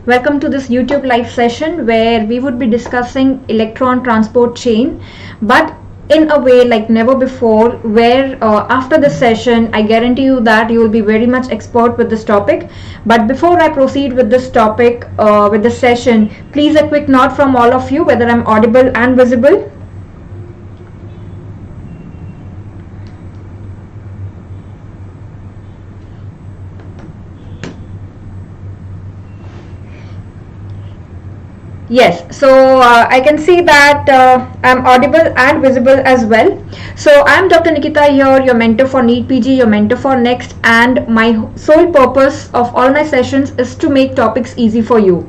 Welcome to this YouTube live session where we would be discussing electron transport chain, but in a way like never before, where after this session I guarantee you that you will be very much expert with this topic. But before I proceed with this topic, with this session, please a quick note from all of you whether I'm audible and visible. Yes, so I can see that I'm audible and visible as well. So I'm Dr. Nikita here, your mentor for NEET PG, your mentor for Next, and my sole purpose of all my sessions is to make topics easy for you.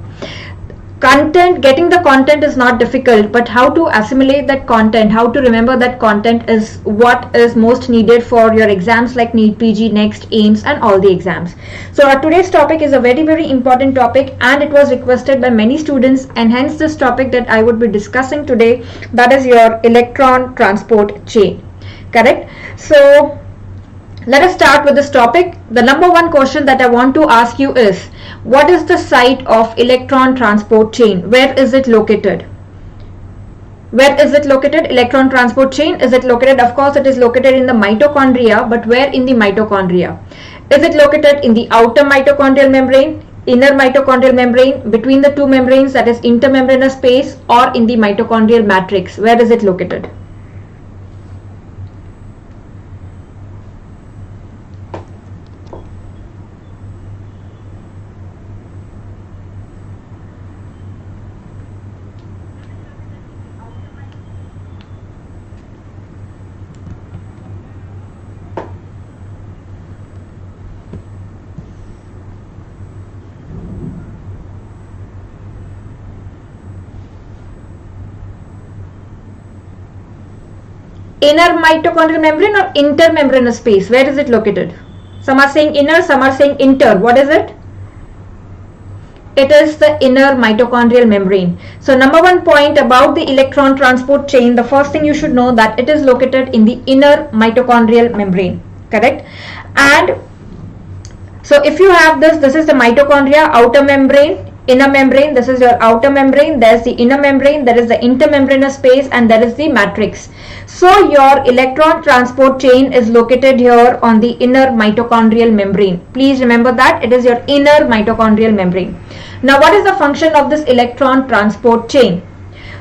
Getting the content is not difficult, but how to assimilate that content, how to remember that content is what is most needed for your exams like NEET PG, Next, AIIMS and all the exams. So today's topic is a very important topic, and it was requested by many students, and hence this topic that I would be discussing today, that is your electron transport chain. Correct? So let us start with this topic. The number one question that I want to ask you is, what is the site of electron transport chain? Where is it located? Where is it located? Electron transport chain, is it located? Of course, it is located in the mitochondria, but where in the mitochondria? Is it located in the outer mitochondrial membrane, inner mitochondrial membrane, between the two membranes, that is intermembranous space, or in the mitochondrial matrix? Where is it located? Inner mitochondrial membrane or intermembranous space? Where is it located? Some are saying inner, some are saying inter. What is it? It is the inner mitochondrial membrane. So number one point about the electron transport chain, the first thing you should know that it is located in the inner mitochondrial membrane. Correct? And so if you have this is the mitochondria, outer membrane, inner membrane, this is your outer membrane, there is the inner membrane, there is the intermembranous space, and there is the matrix. So your electron transport chain is located here on the inner mitochondrial membrane. Please remember that it is your inner mitochondrial membrane. Now what is the function of this electron transport chain?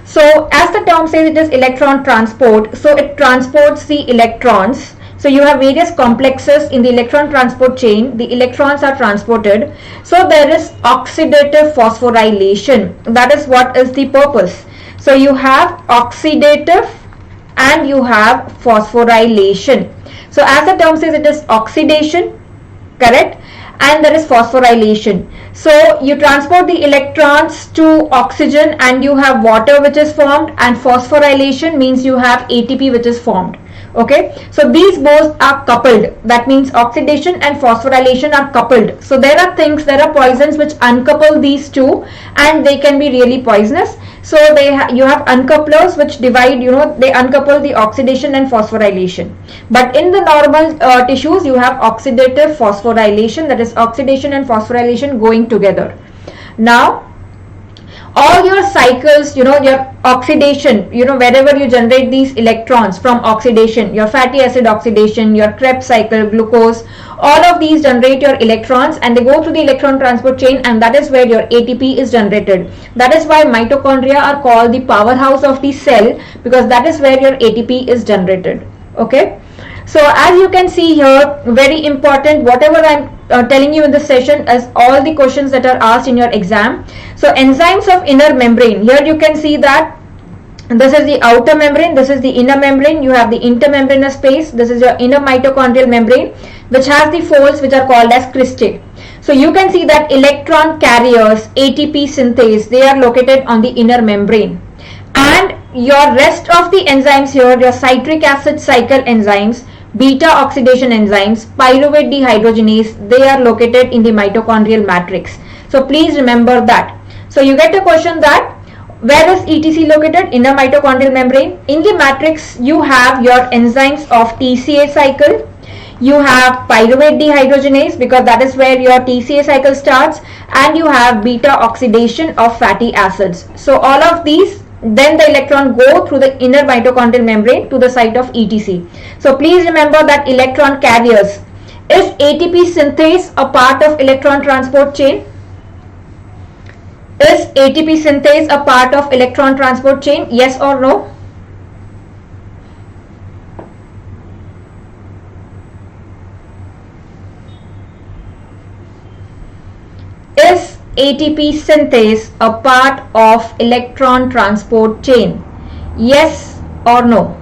So as the term says, it is electron transport, so it transports the electrons. So you have various complexes in the electron transport chain. The electrons are transported. So there is oxidative phosphorylation. That is what is the purpose. So you have oxidative and you have phosphorylation. So as the term says, it is oxidation, correct? And there is phosphorylation. So you transport the electrons to oxygen and you have water which is formed, and phosphorylation means you have ATP which is formed. Okay, so these both are coupled. That means oxidation and phosphorylation are coupled. So there are poisons which uncouple these two, and they can be really poisonous. So you have uncouplers which divide, they uncouple the oxidation and phosphorylation. But in the normal tissues, you have oxidative phosphorylation, that is oxidation and phosphorylation going together. Now all your cycles, your oxidation, wherever you generate these electrons from oxidation, your fatty acid oxidation, your Krebs cycle, glucose, all of these generate your electrons, and they go through the electron transport chain, and that is where your ATP is generated. That is why mitochondria are called the powerhouse of the cell, because that is where your ATP is generated. Okay. So as you can see here, very important, whatever I'm telling you in this session is all the questions that are asked in your exam. So enzymes of inner membrane, here you can see that this is the outer membrane, this is the inner membrane, you have the intermembranous space, this is your inner mitochondrial membrane which has the folds which are called as cristae. So you can see that electron carriers, ATP synthase, they are located on the inner membrane. And your rest of the enzymes here, your citric acid cycle enzymes, beta oxidation enzymes, pyruvate dehydrogenase, they are located in the mitochondrial matrix. So please remember that. So you get a question that where is ETC located? Inner mitochondrial membrane. In the matrix you have your enzymes of TCA cycle, you have pyruvate dehydrogenase because that is where your TCA cycle starts, and you have beta oxidation of fatty acids. So all of these, then the electron go through the inner mitochondrial membrane to the site of ETC. So please remember that electron carriers. Is ATP synthase a part of electron transport chain? Is ATP synthase a part of electron transport chain? Yes or no? Is ATP synthase a part of electron transport chain? Yes or no?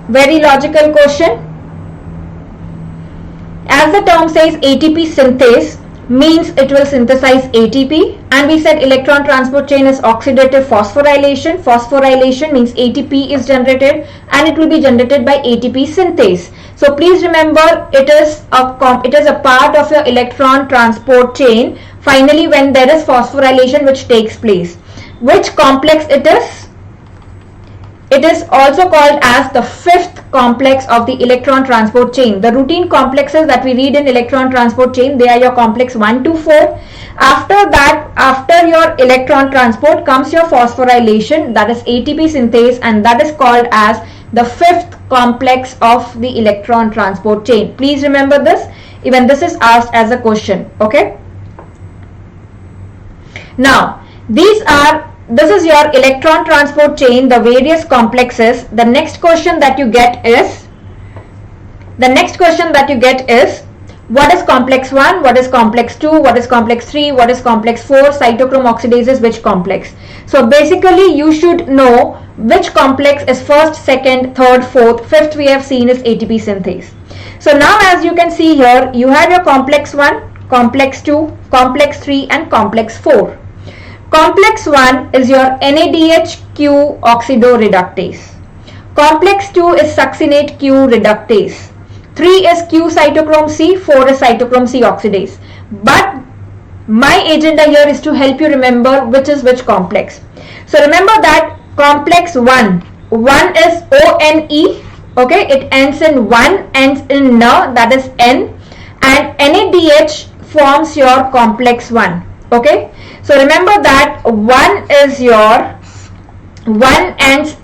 Very logical question. As the term says, ATP synthase means it will synthesize ATP, and we said electron transport chain is oxidative phosphorylation. Phosphorylation means ATP is generated, and it will be generated by ATP synthase. So please remember, it is a part of your electron transport chain finally when there is phosphorylation which takes place. Which complex it is? It is also called as the fifth complex of the electron transport chain. The routine complexes that we read in electron transport chain, they are your complex 1 to 4. After that, after your electron transport comes your phosphorylation, that is ATP synthase, and that is called as the fifth complex of the electron transport chain. Please remember this, even this is asked as a question. Okay. Now, this is your electron transport chain, the various complexes. The next question that you get is, what is complex 1, what is complex 2, what is complex 3, what is complex 4, cytochrome oxidase is which complex. So basically you should know which complex is first, second, third, fourth, fifth we have seen is ATP synthase. So now as you can see here, you have your complex 1, complex 2, complex 3 and complex 4. Complex 1 is your NADH-Q oxidoreductase. Complex 2 is succinate Q reductase. 3 is Q cytochrome C, 4 is cytochrome C oxidase. But my agenda here is to help you remember which is which complex. So remember that complex 1 is ONE, okay, it ends in 1, ends in N, that is N, and NADH forms your complex 1, okay. So remember that 1 ends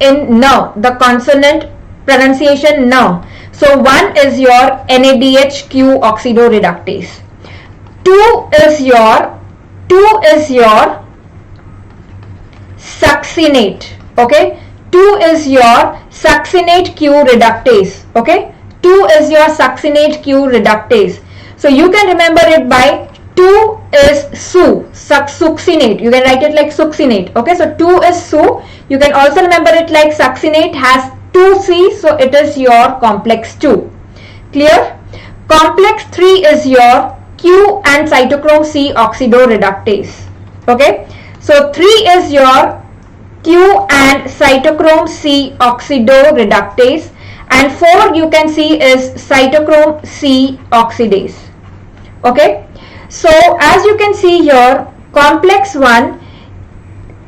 in N, the consonant pronunciation N. So 1 is your NADH-Q oxidoreductase. 2 is your succinate, okay. 2 is your succinate Q reductase, okay. 2 is your succinate Q reductase. So you can remember it by 2 is succinate. You can write it like succinate. Okay, so 2 is su. You can also remember it like succinate has 2C, so it is your complex 2. Clear? Complex 3 is your Q and cytochrome C oxidoreductase. Okay, so 3 is your Q and cytochrome C oxidoreductase, and 4 you can see is cytochrome C oxidase. Okay. So as you can see here, complex 1,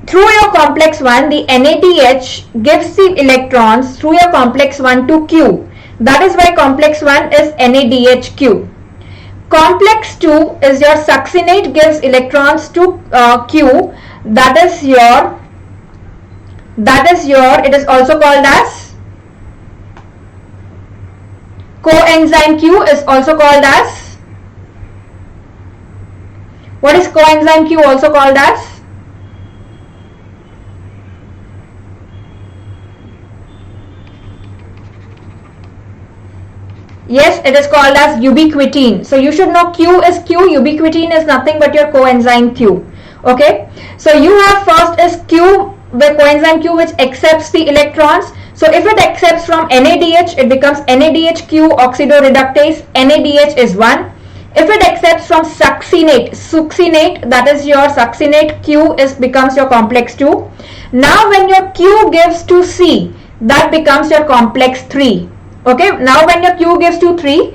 through your complex 1, the NADH gives the electrons through your complex 1 to Q. That is why complex 1 is NADHQ. Complex 2 is your succinate gives electrons to Q. It is also called as coenzyme Q, is also called as, what is coenzyme Q also called as? Yes, it is called as ubiquitin. So you should know Q is Q, ubiquitin is nothing but your coenzyme Q. Okay, so you have first is Q, the coenzyme Q which accepts the electrons. So if it accepts from NADH, it becomes NADH-Q oxidoreductase. NADH is 1. If it accepts from succinate, that is your succinate Q becomes your complex 2. Now when your Q gives to C, that becomes your complex 3. Okay, now when your Q gives to 3,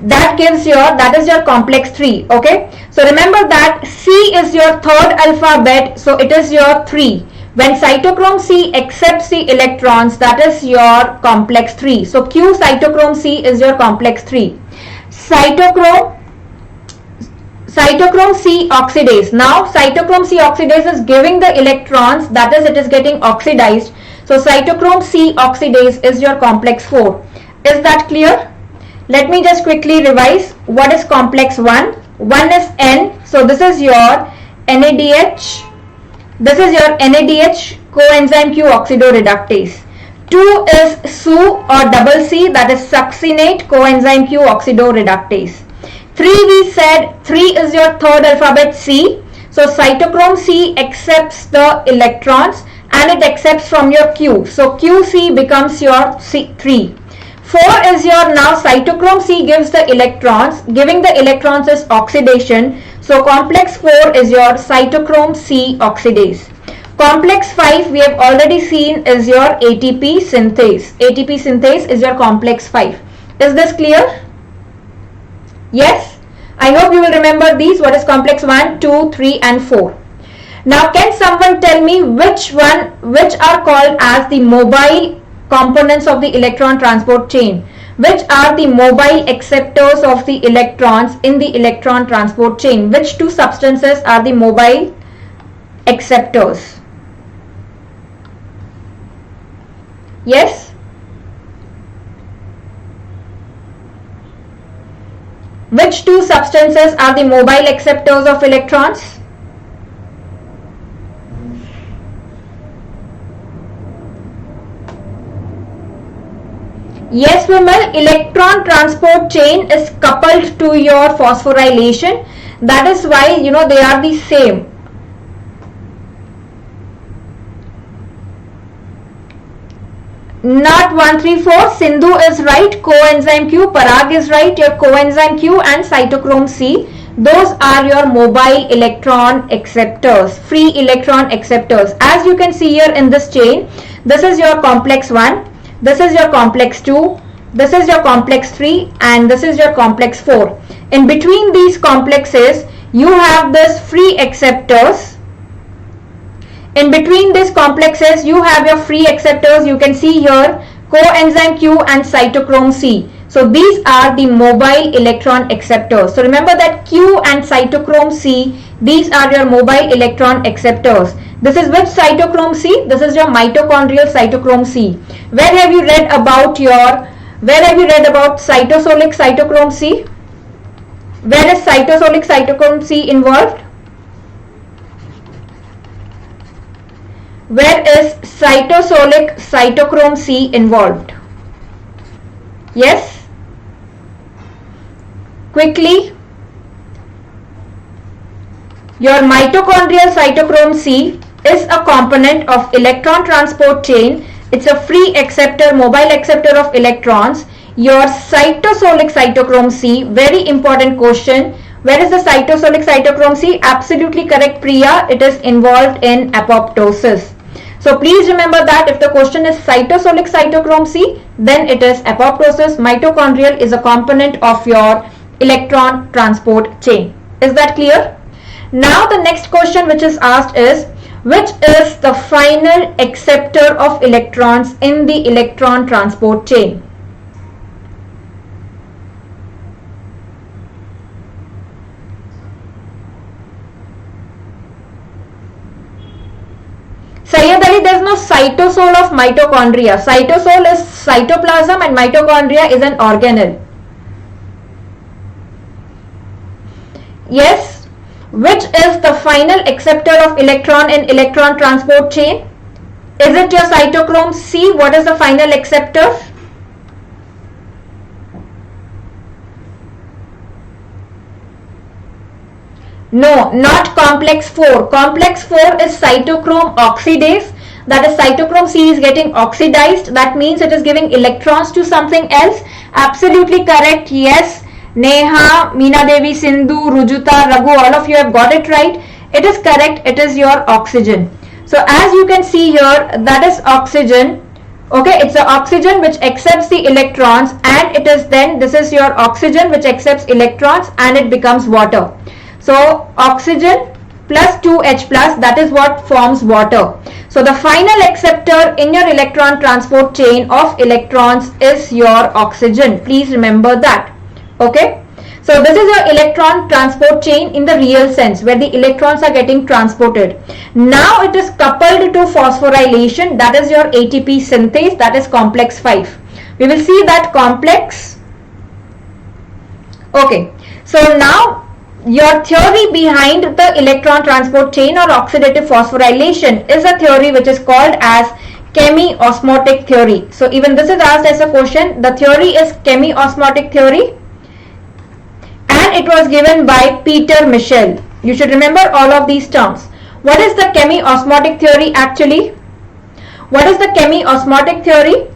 that is your complex 3. Okay, so remember that C is your third alphabet, so it is your 3. When cytochrome C accepts the electrons, that is your complex 3. So Q cytochrome C is your complex 3. Cytochrome C oxidase. Now cytochrome C oxidase is giving the electrons, that is it is getting oxidized. So cytochrome C oxidase is your complex 4. Is that clear? Let me just quickly revise. What is complex 1? 1 is N. So this is your NADH. This is your NADH coenzyme Q oxidoreductase. 2 is SU or double C, that is succinate coenzyme Q oxidoreductase. 3 we said 3 is your third alphabet C. So cytochrome C accepts the electrons and it accepts from your Q. So QC becomes your C3. 4 is your now cytochrome C gives the electrons. Giving the electrons is oxidation. So complex 4 is your cytochrome C oxidase. Complex 5 we have already seen is your ATP synthase. ATP synthase is your complex 5. Is this clear? Yes? I hope you will remember these. What is complex 1, 2, 3 and 4. Now can someone tell me which are called as the mobile components of the electron transport chain? Which are the mobile acceptors of the electrons in the electron transport chain? Which two substances are the mobile acceptors? Yes? Which two substances are the mobile acceptors of electrons? Yes, Vimal, electron transport chain is coupled to your phosphorylation. That is why, they are the same. Not 1, 3, 4. Sindhu is right. Coenzyme Q. Parag is right. Your coenzyme Q and cytochrome C. Those are your mobile electron acceptors. Free electron acceptors. As you can see here in this chain, this is your complex 1. This is your complex 2. This is your complex 3. And this is your complex 4. In between these complexes, you have this free acceptors. In between these complexes, you have your free acceptors. You can see here coenzyme Q and cytochrome C. So these are the mobile electron acceptors. So remember that Q and cytochrome C, these are your mobile electron acceptors. This is which cytochrome C? This is your mitochondrial cytochrome C. Where have you read about cytosolic cytochrome C? Where is cytosolic cytochrome C involved? Where is cytosolic cytochrome C involved? Yes? Quickly. Your mitochondrial cytochrome C is a component of electron transport chain. It's a free acceptor, mobile acceptor of electrons. Your cytosolic cytochrome C, very important question. Where is the cytosolic cytochrome C? Absolutely correct, Priya. It is involved in apoptosis. So please remember that if the question is cytosolic cytochrome C, then it is apoptosis. Mitochondrial is a component of your electron transport chain. Is that clear? Now the next question which is asked is, which is the final acceptor of electrons in the electron transport chain? Sayyid Ali, there is no cytosol of mitochondria. Cytosol is cytoplasm and mitochondria is an organelle. Yes. Which is the final acceptor of electron in electron transport chain? Is it your cytochrome C? What is the final acceptor? No, not complex 4. Complex 4 is cytochrome oxidase. That is, cytochrome C is getting oxidized. That means it is giving electrons to something else. Absolutely correct. Yes. Neha, Meena Devi, Sindhu, Rujuta, Raghu, all of you have got it right. It is correct. It is your oxygen. So as you can see here, that is oxygen. Okay, it's the oxygen which accepts the electrons, and it is then, this is your oxygen which accepts electrons and it becomes water. So oxygen plus 2H plus, that is what forms water. So the final acceptor in your electron transport chain of electrons is your oxygen. Please remember that. Okay. So this is your electron transport chain in the real sense, where the electrons are getting transported. Now it is coupled to phosphorylation, that is your ATP synthase, that is complex 5. We will see that complex. Okay. So now your theory behind the electron transport chain or oxidative phosphorylation is a theory which is called as chemiosmotic theory. So even this is asked as a question. The theory is chemiosmotic theory, and it was given by Peter Michel. You should remember all of these terms. What is the chemiosmotic theory actually? What is the chemiosmotic theory?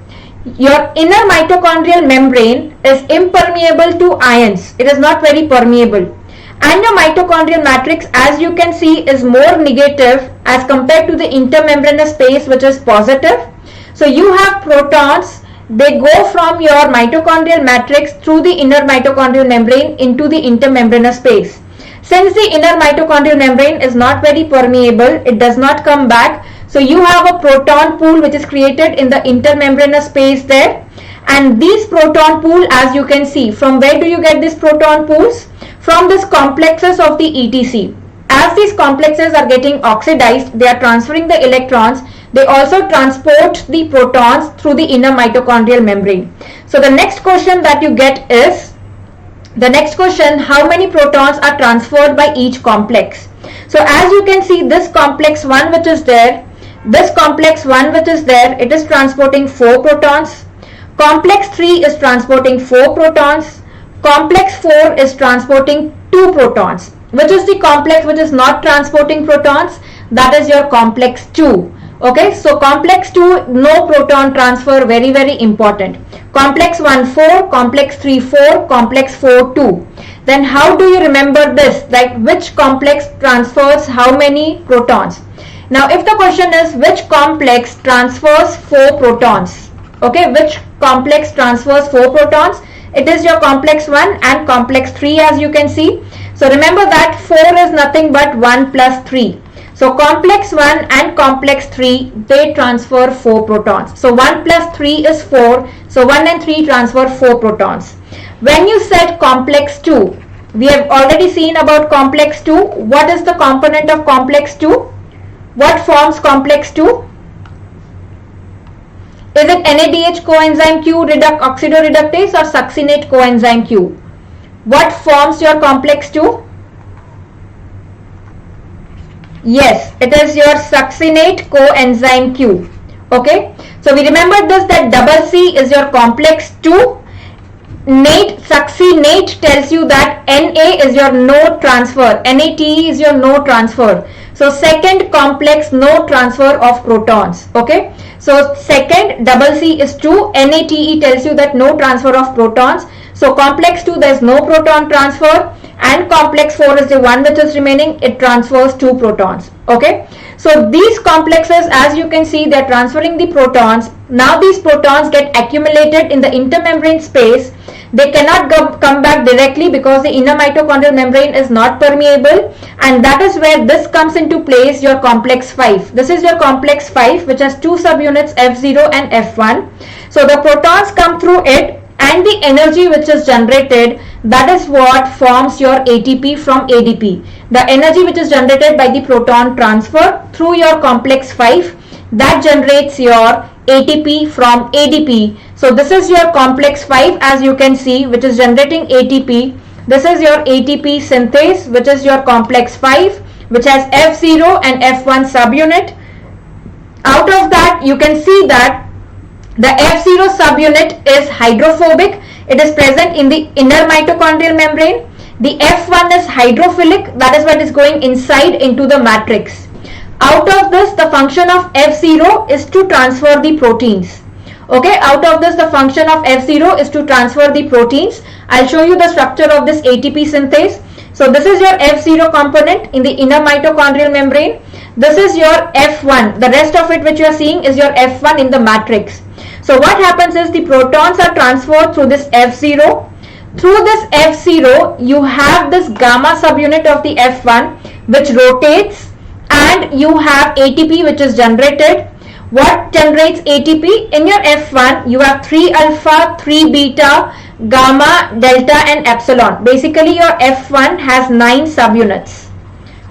Your inner mitochondrial membrane is impermeable to ions. It is not very permeable. And your mitochondrial matrix, as you can see, is more negative as compared to the intermembranous space, which is positive. So you have protons. They go from your mitochondrial matrix through the inner mitochondrial membrane into the intermembranous space. Since the inner mitochondrial membrane is not very permeable, it does not come back. So you have a proton pool which is created in the intermembranous space there. And these proton pool, as you can see, from where do you get these proton pools? From these complexes of the ETC. As these complexes are getting oxidized, they are transferring the electrons. They also transport the protons through the inner mitochondrial membrane. So the next question that you get is, how many protons are transferred by each complex? So as you can see, this complex 1 which is there, it is transporting 4 protons. Complex 3 is transporting 4 protons. Complex 4 is transporting 2 protons. Which is the complex which is not transporting protons? That is your complex 2. Okay, so complex 2, no proton transfer, very, very important. Complex 1, 4, complex 3, 4, complex 4, 2. Then how do you remember this? Like which complex transfers how many protons? Now if the question is which complex transfers 4 protons? Okay, which complex transfers 4 protons? It is your complex 1 and complex 3, as you can see. So remember that 4 is nothing but 1 plus 3. So complex 1 and complex 3, they transfer 4 protons. So 1 plus 3 is 4. So 1 and 3 transfer 4 protons. When you said complex 2, we have already seen about complex 2. What is the component of complex 2? What forms complex 2? Is it NADH coenzyme Q oxidoreductase or succinate coenzyme Q? What forms your complex 2? Yes, it is your succinate coenzyme Q. Okay, so we remember this, that double C is your complex 2. Succinate tells you that Na is your no transfer, NATE is your no transfer. So second complex, no transfer of protons. Okay, so second double C is 2, NATE tells you that no transfer of protons. So complex 2, there is no proton transfer, and complex 4 is the one which is remaining, it transfers 2 protons. Okay, so these complexes, as you can see, they are transferring the protons. Now these protons get accumulated in the intermembrane space. They cannot come back directly because the inner mitochondrial membrane is not permeable, and that is where this comes into place, your complex 5. This is your complex 5 which has 2 subunits F0 and F1. So the protons come through it, and the energy which is generated, that is what forms your ATP from ADP. The energy which is generated by the proton transfer through your complex 5, that generates your ATP from ADP. So this is your complex 5, as you can see, which is generating ATP. This is your ATP synthase, which is your complex 5, which has F0 and F1 subunit. Out of that, you can see that the F0 subunit is hydrophobic. It is present in the inner mitochondrial membrane. The F1 is hydrophilic. That is why it is going inside into the matrix. Out of this, the function of F0 is to transfer the proteins. Okay, out of this, the function of F0 is to transfer the proteins. I'll show you the structure of this ATP synthase. So this is your F0 component in the inner mitochondrial membrane. This is your F1. The rest of it which you are seeing is your F1 in the matrix. So what happens is the protons are transferred through this F0. Through this F0, you have this gamma subunit of the F1, which rotates, and you have ATP which is generated. What generates ATP? In your F1 you have 3 alpha, 3 beta, gamma, delta and epsilon. Basically your F1 has 9 subunits.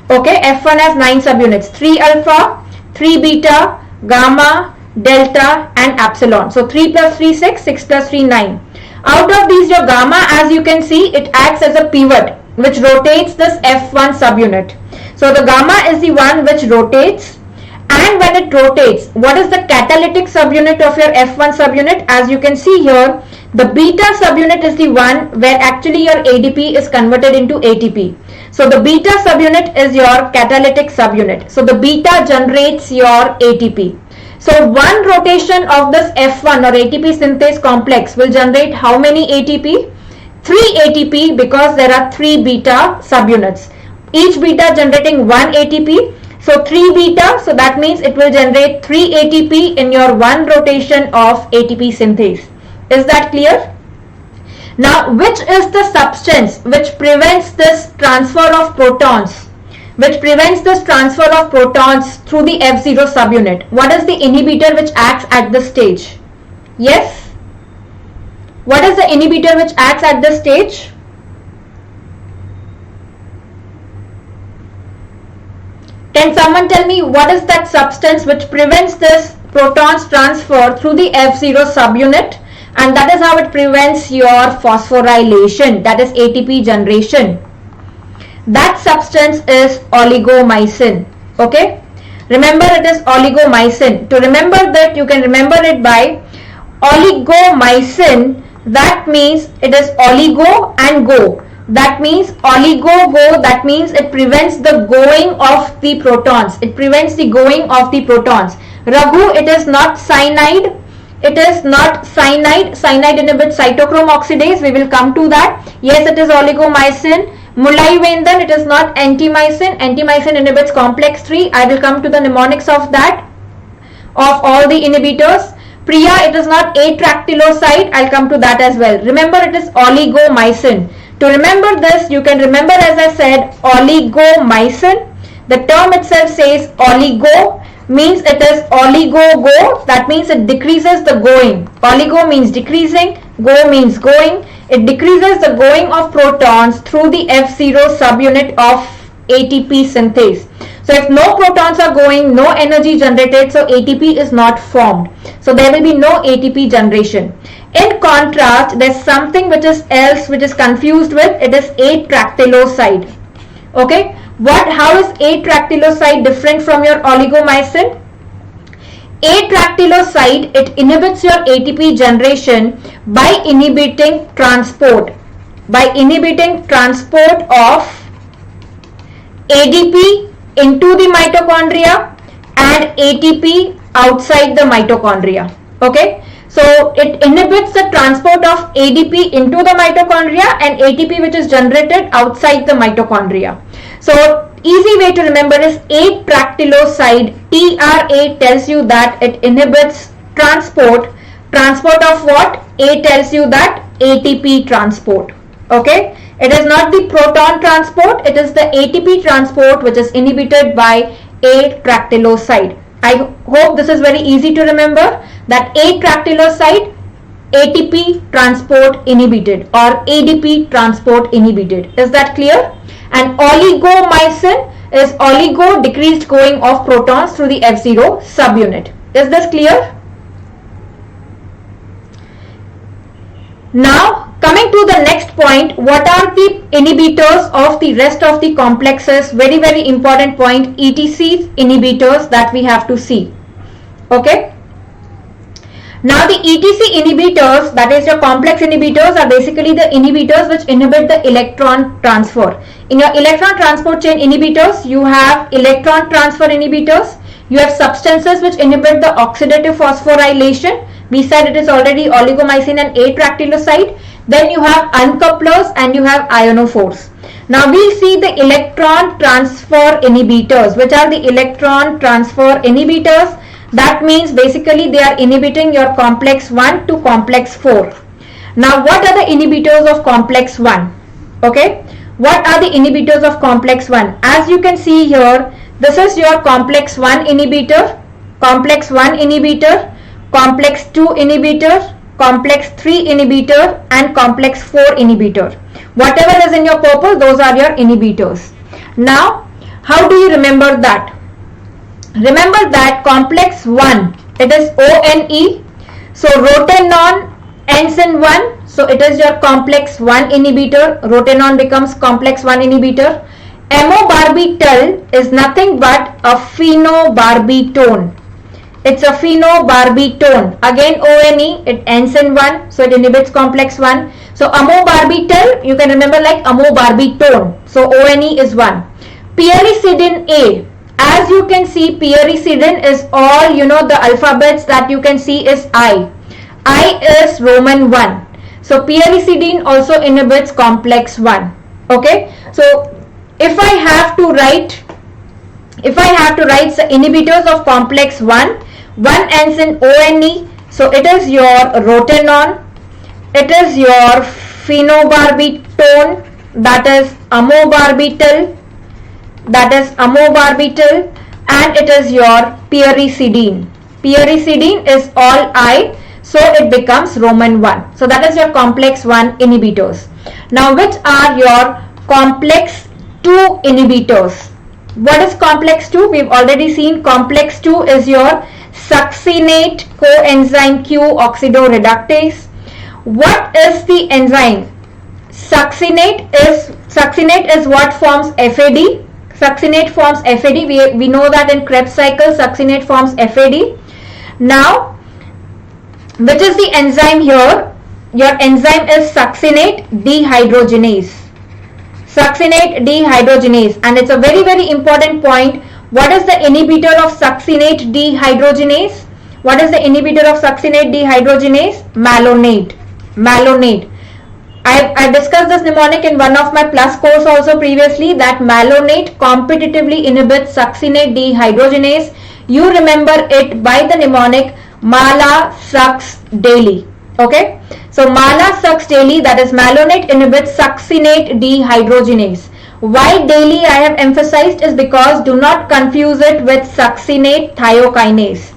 Okay, F1 has 9 subunits, 3 alpha, 3 beta, gamma, delta and epsilon. So 3 plus 3 6, 6 plus 3 9. Out of these, your gamma, as you can see, it acts as a pivot which rotates this F1 subunit. So the gamma is the one which rotates, and when it rotates, what is the catalytic subunit of your F1 subunit? As you can see here, the beta subunit is the one where actually your ADP is converted into ATP. So the beta subunit is your catalytic subunit. So the beta generates your ATP. So one rotation of this F1 or ATP synthase complex will generate how many ATP? 3 ATP, because there are 3 beta subunits. Each beta generating 1 ATP. So 3 beta, so that means it will generate 3 ATP in your one rotation of ATP synthase. Is that clear? Now, which is the substance which prevents this transfer of protons? Which prevents this transfer of protons through the F0 subunit? What is the inhibitor which acts at this stage? Yes? What is the inhibitor which acts at this stage? Can someone tell me what is that substance which prevents this protons transfer through the F0 subunit, and that is how it prevents your phosphorylation, that is ATP generation? That substance is oligomycin. Okay, remember it is oligomycin. To remember that, you can remember it by oligomycin. That means it is oligo and go. That means oligo go, that means it prevents the going of the protons. It prevents the going of the protons. Raghu, it is not cyanide. It is not cyanide. Cyanide inhibits cytochrome oxidase. We will come to that. Yes, it is oligomycin. Mulai Vendan, it is not antimycin. Antimycin inhibits complex 3. I will come to the mnemonics of that, of all the inhibitors. Priya, it is not atractyloside. I'll come to that as well. Remember, it is oligomycin. To remember this, you can remember, as I said, oligomycin. The term itself says oligo, means it is oligo-go. That means it decreases the going. Oligo means decreasing, go means going. It decreases the going of protons through the F0 subunit of ATP synthase. So if no protons are going, no energy generated, so ATP is not formed. So there will be no ATP generation. In contrast, there's something which is else which is confused with, it is atractyloside. Okay, how is atractyloside different from your oligomycin? Atractyloside, it inhibits your ATP generation by inhibiting transport. By inhibiting transport of ADP into the mitochondria and ATP outside the mitochondria. Okay, so it inhibits the transport of ADP into the mitochondria and ATP which is generated outside the mitochondria. So easy way to remember is atractyloside. TRA tells you that it inhibits transport. Transport of what? A tells you that ATP transport. Okay, it is not the proton transport, it is the ATP transport which is inhibited by atractyloside. I hope this is very easy to remember, that atractyloside, ATP transport inhibited or ADP transport inhibited. Is that clear? And oligomycin is oligo, decreased going of protons through the F0 subunit. Is this clear? Now coming to the next point, what are the inhibitors of the rest of the complexes? Very, very important point, ETC inhibitors that we have to see. Okay. Now the ETC inhibitors, that is your complex inhibitors, are basically the inhibitors which inhibit the electron transfer. In your electron transport chain inhibitors, you have electron transfer inhibitors, you have substances which inhibit the oxidative phosphorylation. We said it is already oligomycin and atractyloside. Then you have uncouplers and you have ionophores. Now we'll see the electron transfer inhibitors. Which are the electron transfer inhibitors? That means basically they are inhibiting your complex 1 to complex 4. Now what are the inhibitors of complex 1? Okay, What are the inhibitors of complex 1? As you can see here, this is your complex 1 inhibitor, complex 1 inhibitor, complex 2 inhibitor, complex 3 inhibitor and complex 4 inhibitor. Whatever is in your purple, those are your inhibitors. Now, how do you remember that? Remember that complex 1, it is ONE. So rotenone ends in 1. So it is your complex 1 inhibitor. Rotenone becomes complex 1 inhibitor. Amobarbital is nothing but a phenobarbitone. It's a phenobarbitone. Again ONE, it ends in 1. So it inhibits complex 1. So amobarbital, you can remember like amobarbitone. So ONE is 1. Pyricidin A. As you can see, pyricidin is all, the alphabets that you can see is I. I is Roman 1. So pyricidin also inhibits complex 1. Okay. So if I have to write the inhibitors of complex 1 ends in ONE. So it is your rotenone. It is your phenobarbitone, that is amobarbital. And it is your pyricidin. Pyricidin is all I, so it becomes Roman 1. So that is your complex 1 inhibitors. Now which are your complex 2 inhibitors? What is complex 2? We've already seen complex 2 is your succinate coenzyme Q oxidoreductase. What is the enzyme? Succinate is what forms FAD. Succinate forms FAD. We know that in Krebs cycle, succinate forms FAD. Now, which is the enzyme here? Your enzyme is succinate dehydrogenase. Succinate dehydrogenase. And it's a very, very important point. What is the inhibitor of succinate dehydrogenase? What is the inhibitor of succinate dehydrogenase? Malonate. Malonate. I discussed this mnemonic in one of my plus course also previously, that malonate competitively inhibits succinate dehydrogenase. You remember it by the mnemonic Mala sucks daily. Okay. So Mala sucks daily, that is malonate inhibits succinate dehydrogenase. Why daily I have emphasized is because do not confuse it with succinate thiokinase.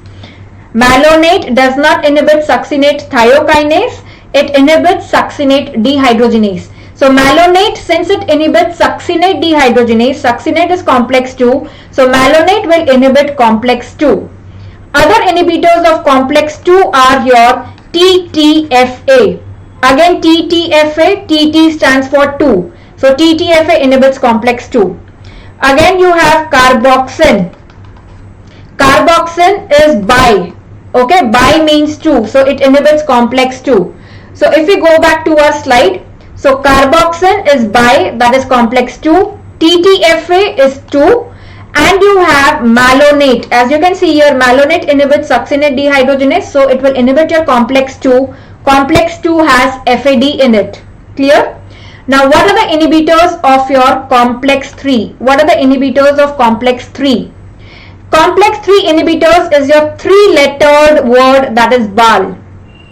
Malonate does not inhibit succinate thiokinase. It inhibits succinate dehydrogenase. So malonate, since it inhibits succinate dehydrogenase, succinate is complex 2. So malonate will inhibit complex 2. Other inhibitors of complex 2 are your TTFA. Again TTFA, TT stands for 2. So TTFA inhibits complex 2. Again you have carboxin. Carboxin is bi. Okay, bi means 2. So it inhibits complex 2. So if we go back to our slide, so carboxin is bi, that is complex 2, TTFA is 2, and you have malonate. As you can see here, malonate inhibits succinate dehydrogenase, so it will inhibit your complex 2. Complex 2 has FAD in it. Clear? Now what are the inhibitors of your complex 3? What are the inhibitors of complex 3? Complex 3 inhibitors is your 3-lettered word, that is BAL.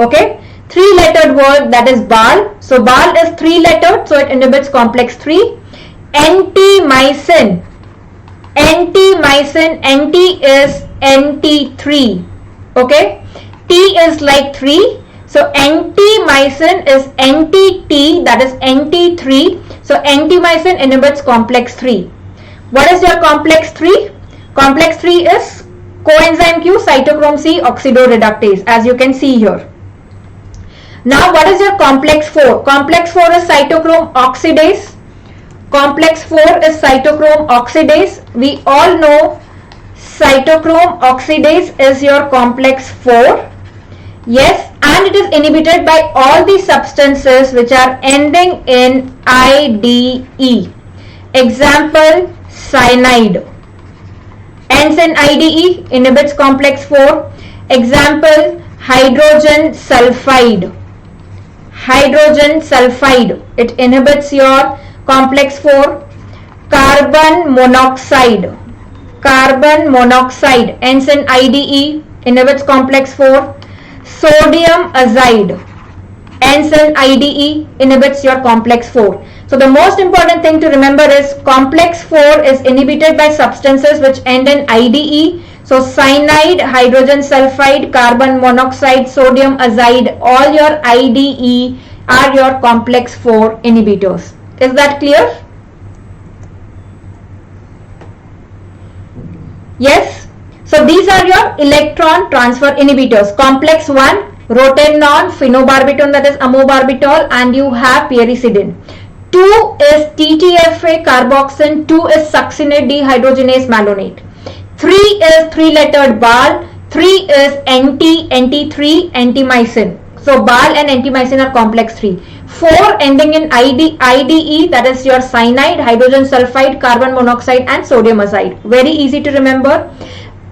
Okay? 3-lettered word, that is BAL. So BAL is 3-lettered, so it inhibits complex 3. Antimycin. Antimycin, anti is NT3. Okay? T is like 3. So antimycin is NT, that is NT3. So antimycin inhibits complex 3. What is your complex 3? Complex 3 is coenzyme Q cytochrome C oxidoreductase, as you can see here. Now what is your complex 4? Complex 4 is cytochrome oxidase. Complex 4 is cytochrome oxidase. We all know cytochrome oxidase is your complex 4. Yes, and it is inhibited by all the substances which are ending in IDE. Example, cyanide. Ends in IDE, inhibits complex 4. Example, hydrogen sulfide. Hydrogen sulfide, it inhibits your complex 4. Carbon monoxide. Carbon monoxide ends in IDE, inhibits complex 4. Sodium azide ends in IDE, inhibits your complex 4. So the most important thing to remember is complex 4 is inhibited by substances which end in IDE. So cyanide, hydrogen sulfide, carbon monoxide, sodium azide, all your IDE are your complex 4 inhibitors. Is that clear? Yes. So these are your electron transfer inhibitors. Complex 1, rotenone, phenobarbital, that is amobarbitol, and you have pyricidine. 2 is TTFA carboxin, 2 is succinate dehydrogenase malonate. 3 is 3-lettered BAL, 3 is NT3, antimycin. So BAL and antimycin are complex 3. 4 ending in IDE, that is your cyanide, hydrogen sulfide, carbon monoxide and sodium azide. Very easy to remember.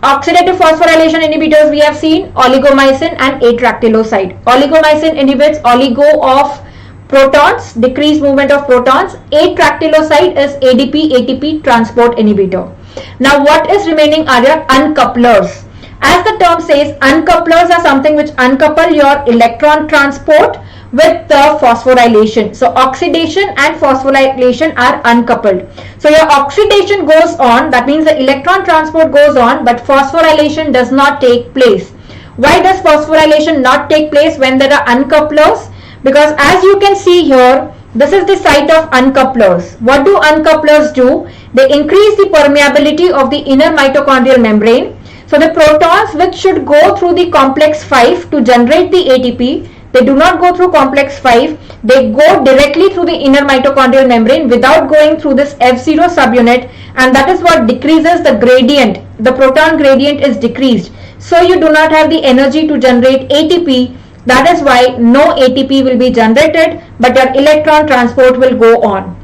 Oxidative phosphorylation inhibitors we have seen, oligomycin and atractyloside. Oligomycin inhibits oligo of protons, decreased movement of protons. Atractyloside is ADP, ATP transport inhibitor. Now what is remaining are your uncouplers. As the term says, uncouplers are something which uncouple your electron transport with the phosphorylation. So oxidation and phosphorylation are uncoupled. So your oxidation goes on, that means the electron transport goes on, but phosphorylation does not take place. Why does phosphorylation not take place when there are uncouplers? Because as you can see here, this is the site of uncouplers. What do uncouplers do? They increase the permeability of the inner mitochondrial membrane. So the protons which should go through the complex 5 to generate the ATP, they do not go through complex 5, they go directly through the inner mitochondrial membrane without going through this F0 subunit, and that is what decreases the gradient. The proton gradient is decreased. So you do not have the energy to generate ATP. That is why no ATP will be generated, but your electron transport will go on.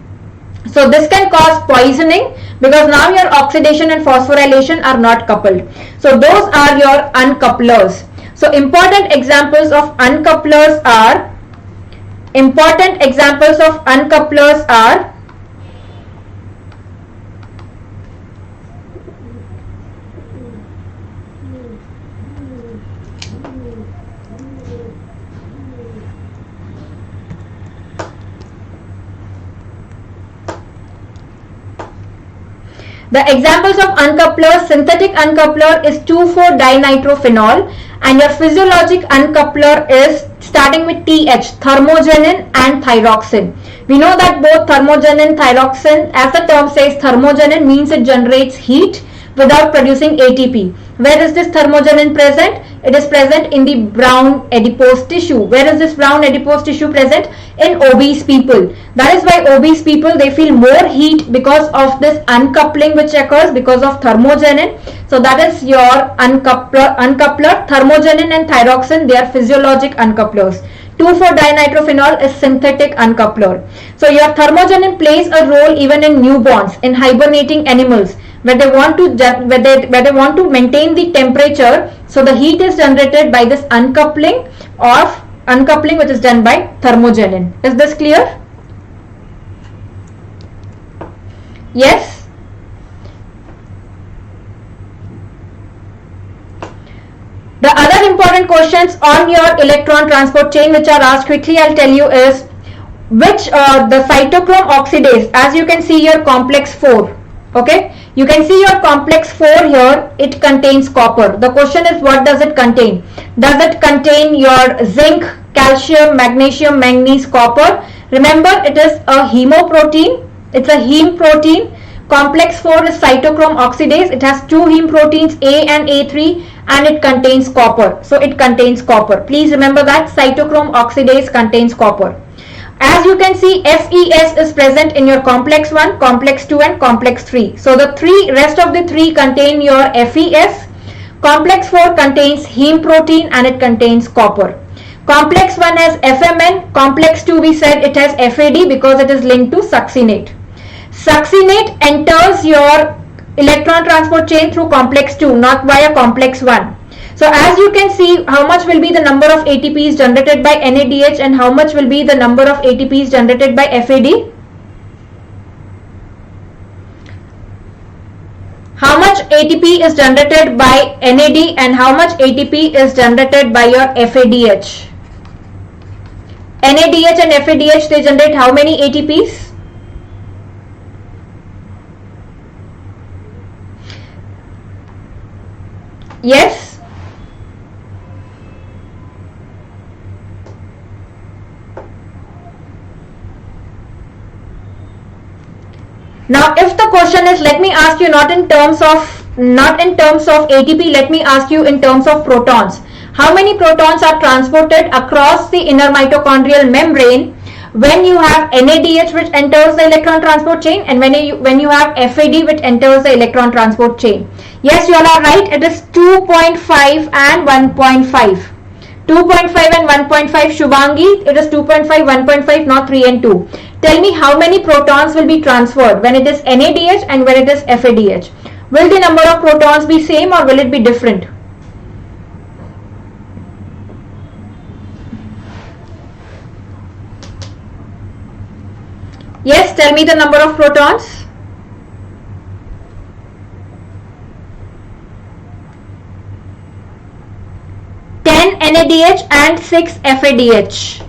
So this can cause poisoning because now your oxidation and phosphorylation are not coupled. So those are your uncouplers. So important examples of uncouplers are the examples of uncouplers. Synthetic uncoupler is 2,4-dinitrophenol, and your physiologic uncoupler is starting with TH, thermogenin and thyroxine. We know that both thermogenin, thyroxine, as the term says, thermogenin means it generates heat without producing ATP. Where is this thermogenin present? It is present in the brown adipose tissue. Where is this brown adipose tissue present? In obese people. That is why obese people, they feel more heat because of this uncoupling which occurs because of thermogenin. So that is your uncoupler. Thermogenin and thyroxine, they are physiologic uncouplers. 2,4-dinitrophenol is synthetic uncoupler. So your thermogenin plays a role even in newborns, in hibernating animals, where they want to maintain the temperature. So the heat is generated by this uncoupling which is done by thermogenin. Is this clear? Yes. The other important questions on your electron transport chain which are asked quickly, I'll tell you, is which the cytochrome oxidase, as you can see here, complex 4. Okay, you can see your complex 4 here, it contains copper. The question is, what does it contain? Does it contain your zinc, calcium, magnesium, manganese, copper? Remember, it is a hemoprotein. It's a heme protein. Complex 4 is cytochrome oxidase. It has 2 heme proteins, A and A3, and it contains copper. So it contains copper. Please remember that cytochrome oxidase contains copper. As you can see, FeS is present in your complex 1, complex 2 and complex 3. So the rest of the 3 contain your FeS. Complex 4 contains heme protein and it contains copper. Complex 1 has FMN. Complex 2 we said it has FAD because it is linked to succinate. Succinate enters your electron transport chain through complex 2, not via complex 1. So as you can see, how much will be the number of ATPs generated by NADH and how much will be the number of ATPs generated by FAD? How much ATP is generated by NAD and how much ATP is generated by your FADH? NADH and FADH, they generate how many ATPs? Yes. Now if the question is, let me ask you not in terms of ATP, let me ask you in terms of protons. How many protons are transported across the inner mitochondrial membrane when you have NADH which enters the electron transport chain, and when you have FAD which enters the electron transport chain? Yes, you all are right. It is 2.5 and 1.5. 2.5 and 1.5. Shubhangi, it is 2.5, 1.5, not 3 and 2. Tell me how many protons will be transferred when it is NADH and when it is FADH. Will the number of protons be same or will it be different? Yes, tell me the number of protons. NADH and 6 FADH.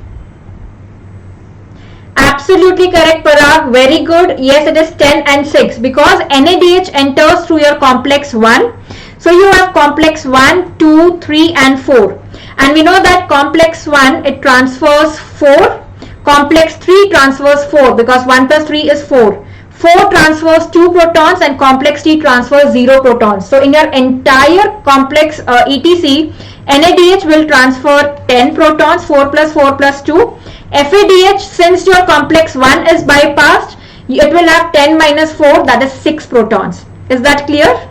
Absolutely correct, Parag. Very good. Yes, it is 10 and 6 because NADH enters through your complex 1. So you have complex 1, 2, 3 and 4. And we know that complex 1, it transfers 4. Complex 3 transfers 4 because 1 plus 3 is 4. 4 transfers 2 protons and complex T transfers 0 protons. So in your entire complex ETC, NADH will transfer 10 protons, 4 plus 4 plus 2. FADH, since your complex 1 is bypassed, it will have 10 minus 4, that is 6 protons. Is that clear?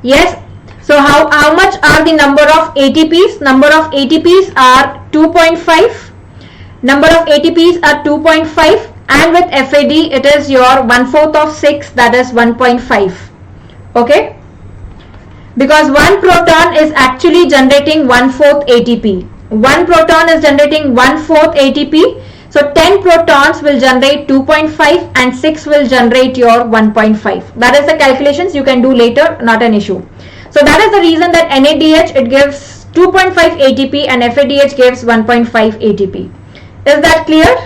Yes. So how much are the number of ATPs? Number of ATPs are 2.5. Number of ATPs are 2.5. And with FAD, it is your 1/4 of 6, that is 1.5. Okay? Because one proton is actually generating 1/4 ATP. One proton is generating 1/4 ATP. So 10 protons will generate 2.5 and 6 will generate your 1.5. That is the calculations you can do later, not an issue. So that is the reason that NADH, it gives 2.5 ATP and FADH gives 1.5 ATP. Is that clear?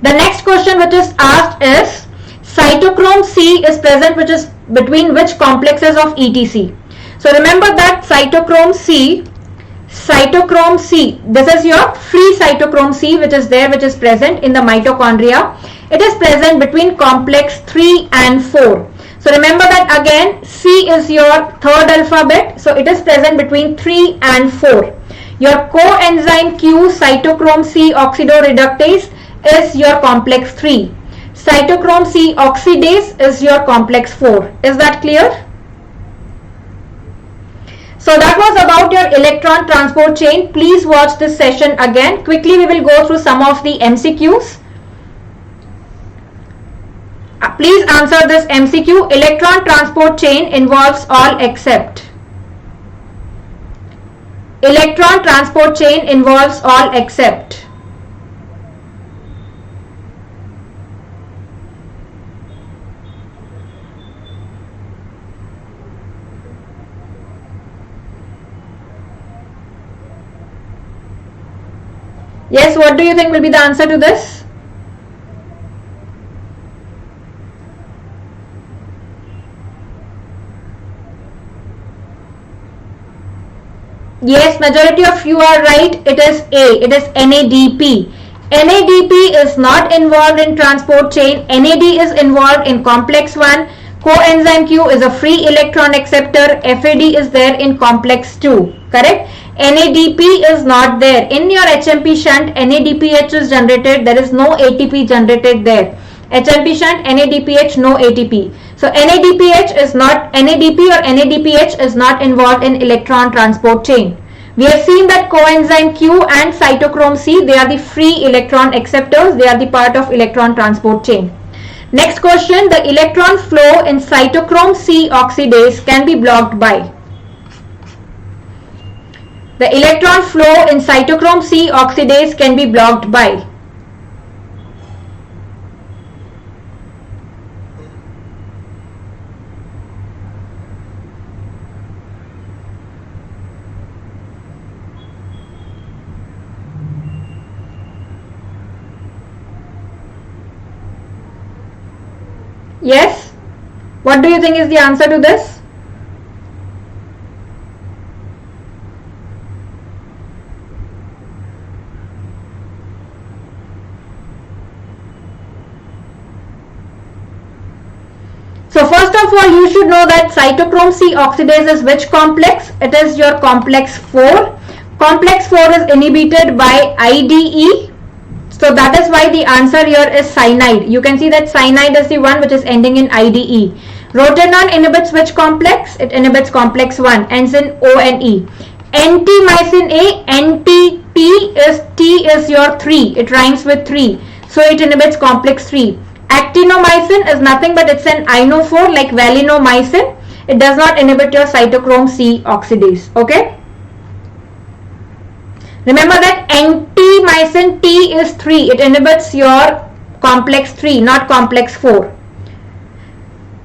The next question which is asked is, cytochrome C is present which is between which complexes of ETC? So remember that cytochrome C, this is your free cytochrome C which is there, which is present in the mitochondria. It is present between complex 3 and 4. So remember that again, C is your third alphabet. So it is present between 3 and 4. Your coenzyme Q, cytochrome C oxidoreductase, is your complex 3. Cytochrome C oxidase is your complex 4. Is that clear? So that was about your electron transport chain. Please watch this session again. Quickly we will go through some of the MCQs. Please answer this MCQ. Electron transport chain involves all except. Electron transport chain involves all except. Yes, what do you think will be the answer to this? Yes, majority of you are right. It is A. It is NADP. NADP is not involved in transport chain. NAD is involved in complex 1. Coenzyme Q is a free electron acceptor. FAD is there in complex 2. Correct? NADP is not there. In your HMP shunt, NADPH is generated. There is no ATP generated there. HMP shunt, NADPH, no ATP. So NADPH is not, NADP or NADPH is not involved in electron transport chain. We have seen that coenzyme Q and cytochrome C, they are the free electron acceptors. They are the part of electron transport chain. Next question, the electron flow in cytochrome C oxidase can be blocked by. The electron flow in cytochrome C oxidase can be blocked by. Yes? What do you think is the answer to this? So first of all, you should know that cytochrome C oxidase is which complex? It is your complex 4. Complex 4 is inhibited by IDE. So that is why the answer here is cyanide. You can see that cyanide is the one which is ending in IDE. Rotenone inhibits which complex? It inhibits complex 1, ends in ONE. Antimycin A, NT-T is your 3. It rhymes with 3. So it inhibits complex 3. Actinomycin is nothing but it's an ino4 like valinomycin. It does not inhibit your cytochrome C oxidase. Okay. Remember that antimycin T is 3. It inhibits your complex 3, not complex 4.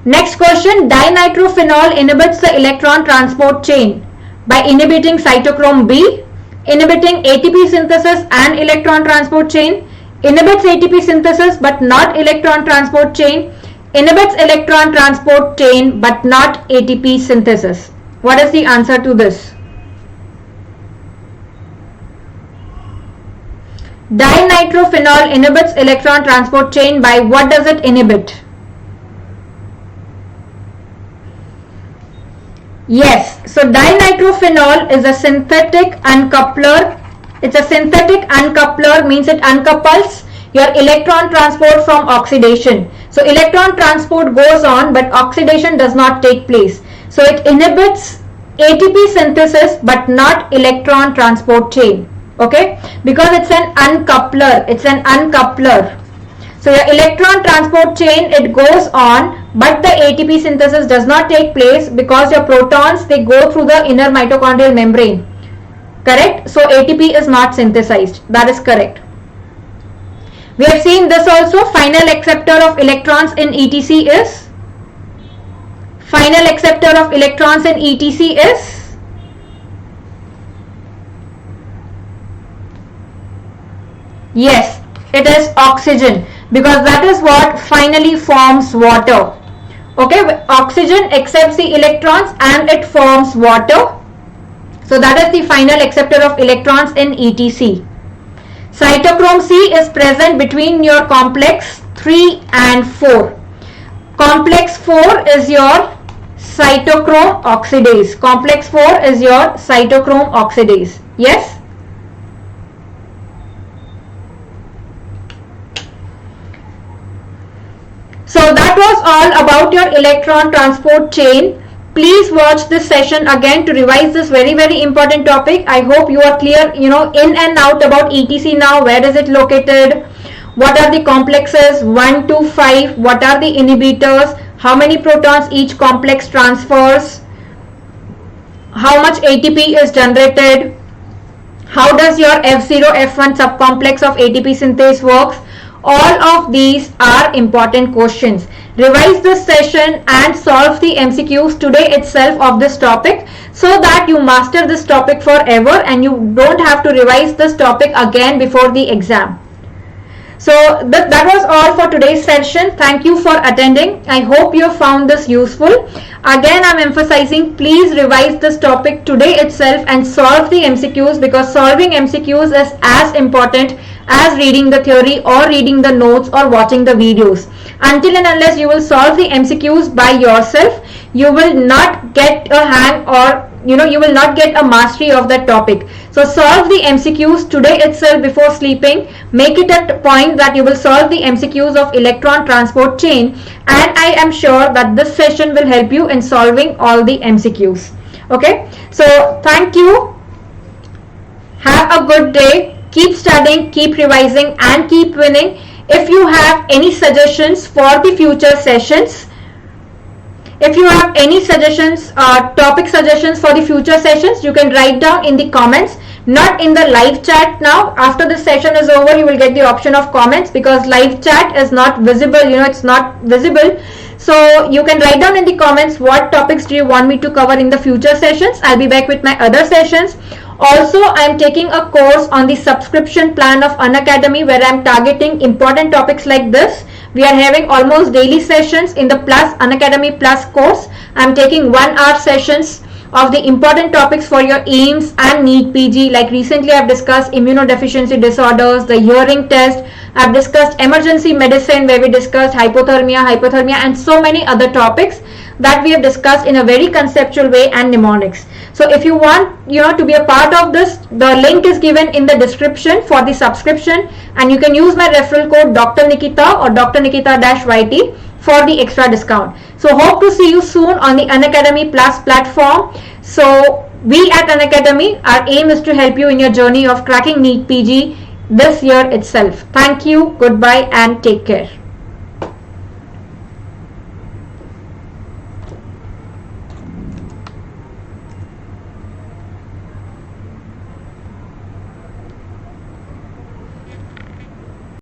Next question. Dinitrophenol inhibits the electron transport chain by inhibiting cytochrome B, inhibiting ATP synthesis and electron transport chain, inhibits ATP synthesis but not electron transport chain, inhibits electron transport chain but not ATP synthesis. What is the answer to this? Dinitrophenol inhibits electron transport chain by what does it inhibit? Yes, so dinitrophenol is a synthetic uncoupler. It's a synthetic uncoupler, means it uncouples your electron transport from oxidation. So electron transport goes on but oxidation does not take place. So it inhibits ATP synthesis but not electron transport chain. Okay, because it's an uncoupler. It's an uncoupler. So your electron transport chain, it goes on but the ATP synthesis does not take place because your protons, they go through the inner mitochondrial membrane. Correct? So ATP is not synthesized. That is correct. We have seen this also. Final acceptor of electrons in ETC is? Final acceptor of electrons in ETC is? Yes, it is oxygen, because that is what finally forms water. Okay, oxygen accepts the electrons and it forms water. So that is the final acceptor of electrons in ETC. Cytochrome C is present between your complex 3 and 4. Complex 4 is your cytochrome oxidase. Complex 4 is your cytochrome oxidase. Yes? So that was all about your electron transport chain. Please watch this session again to revise this very, very important topic. I hope you are clear, in and out about ETC now. Where is it located? What are the complexes 1 to 5? What are the inhibitors? How many protons each complex transfers? How much ATP is generated? How does your F0, F1 subcomplex of ATP synthase works? All of these are important questions. Revise this session and solve the MCQs today itself of this topic so that you master this topic forever and you don't have to revise this topic again before the exam. So that was all for today's session. Thank you for attending. I hope you found this useful. Again, I'm emphasizing, please revise this topic today itself and solve the MCQs, because solving MCQs is as important as reading the theory or reading the notes or watching the videos. Until and unless you will solve the MCQs by yourself, you will not get a hang, or you will not get a mastery of that topic. So solve the MCQs today itself before sleeping. Make it a point that you will solve the MCQs of electron transport chain, and I am sure that this session will help you in solving all the MCQs. Okay, so thank you. Have a good day. Keep studying, keep revising, and keep winning. If you have any suggestions for the future sessions, if you have any suggestions, topic suggestions for the future sessions, you can write down in the comments, not in the live chat now. After the session is over, you will get the option of comments, because live chat is not visible, it's not visible. So you can write down in the comments what topics do you want me to cover in the future sessions. I'll be back with my other sessions. Also, I am taking a course on the subscription plan of Unacademy where I am targeting important topics like this. We are having almost daily sessions in the Plus Unacademy Plus course. I am taking 1 hour sessions of the important topics for your AIIMS and NEET PG. Like recently I have discussed immunodeficiency disorders, the hearing test. I have discussed emergency medicine where we discussed hypothermia and so many other topics that we have discussed in a very conceptual way and mnemonics. So if you want to be a part of this, the link is given in the description for the subscription, and you can use my referral code Dr. Nikita or Dr. Nikita-YT for the extra discount. So hope to see you soon on the Unacademy Plus platform. So we at Unacademy, our aim is to help you in your journey of cracking NEET PG this year itself. Thank you, goodbye and take care.